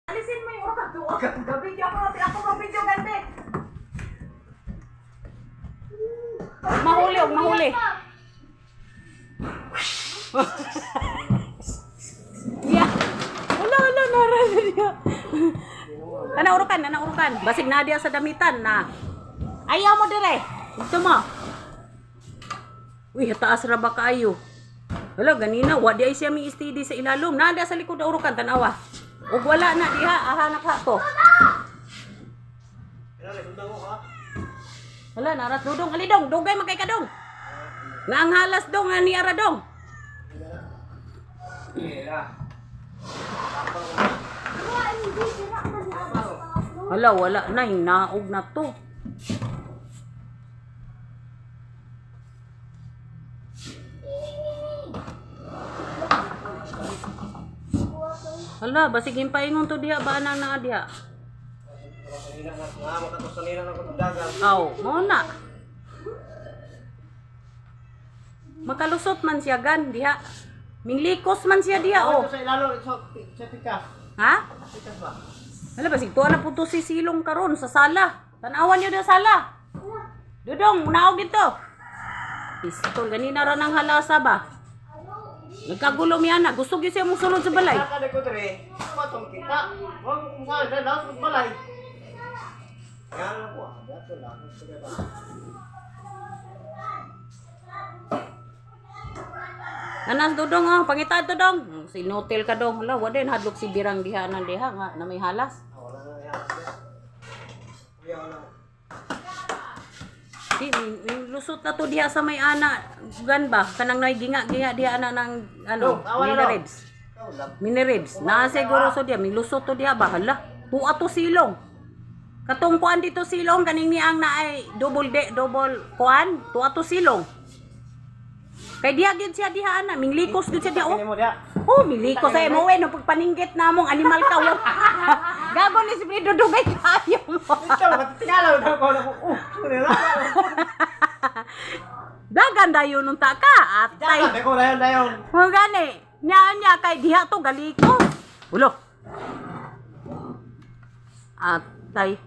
Alisin mo yung urat doon. Gabi ako mag-video ganda. Mahuli, mahuli. Yeah. Wala, narasan niya. Nanaurukan. Basig na dia sa damitan na. Ayaw mo dire. Ito mo. Uy, taas ra ba kaayo? Wala, ganina. Wadi ay siya may istidi sa ilalom. Nada sa likod na urukan, tanawa. Ug wala na diha, ahanak ha to. Wala, naras dudong. Ali dong, dugay magkay ka dong. Nga ang halas dong, nga ni ara dong. Hala, wala na, hinaog na to. Hala, basigin pa ingon to diha ba nang naa diha? Aw, mo na. Makalusot man siya gan diha. Minglikos man siya diha oh. Sa ilalo sa pikas. Ha? Pikas ba? Hala, basig tuwa na puto si silong karon sa sala. Tanawan niyo na sala. Dudong, unaog dito. Pistol ganina ra nang halasa ba? Nagkagulo miya na. Gusto gyud siya mong sulod sa balay. Kada ko dire, patong kita. Wag kung saan sa daw sa balay. Yan ako, dato lang. Anas dudong oh, pangitad to dong. Sinutil ka dong. Hala, wa din hadlok si birang diha nan diha nga na may halas. Wala na yan. Yan na. Di lusot na to diha sa may ana. Gan ba? Kanang ginga diha ana ng ano, mineribs. Mineribs. Na siguro so diha, may lusot to diha ba? Hala, tuwa to silong. Katong kuan dito silong kaning ni ang naay double kuan, tuwa to silong. Kay diha gid siya diha ana, minglikos gid siya diha oh. Oh, milikos ay mo no pagpaninggit namong animal ka. Gago ni si Fredo dugay kayo mo. Dito, tingalaw daw ko na ko. Dagan dayon nung taka atay. Dagan ko dayon. Mo gani, nya kay diha to galiko. Ulo. Atay.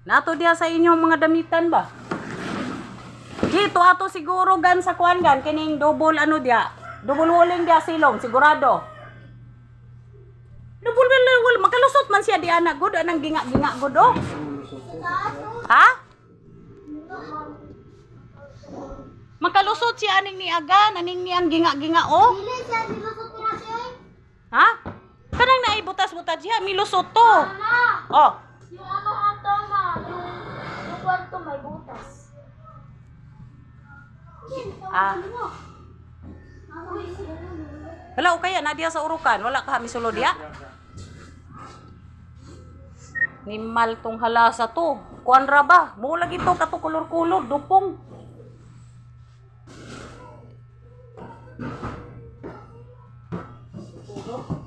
Nato diha sa inyong mga damitan ba? Dito ato siguro gan sa kuan gan kining double ano dia. Double walling dia silong sigurado. Double wall makalusot man siya di ana gud anang ginga gud oh. Ha? Makalusot siya aning ni aga, aning ni ang ginga oh. Dili siya nilusot na siya. Ha? Kanang naibutas-butas siya, milusot to. Oh. Yung ano ato ma, yung kwarto may butas. Ah. Wala o kaya na diya sa urukan, wala ka misulo diya. Nimal tong halasa to. Kuan ra ba? Mo lagi to kato kulor-kulor dupong.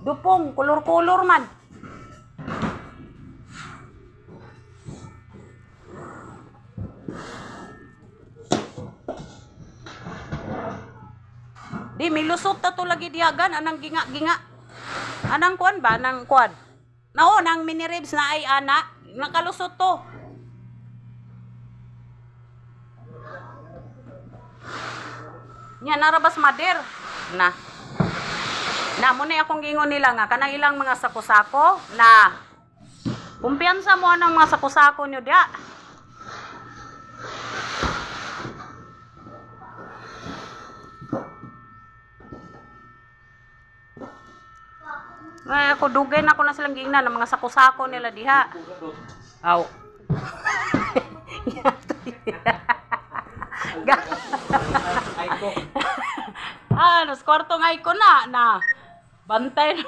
Dupong kulor-kulor man. Di milusot ta to lagi diagan anang ginga. Anang kuan ba nang kuan? Nao nang miniribs na ay ana, nakalusot to. Nya narabas mader na. Na mo na akong gingon nila nga kanang ilang mga sako-sako na kumpiyansa mo anang mga sako-sako nyo dia. Ay, ako dugay na ako na silang giingnan ng mga sako-sako nila diha. Aw. Ano, kwarto nga ko na. Bantay na.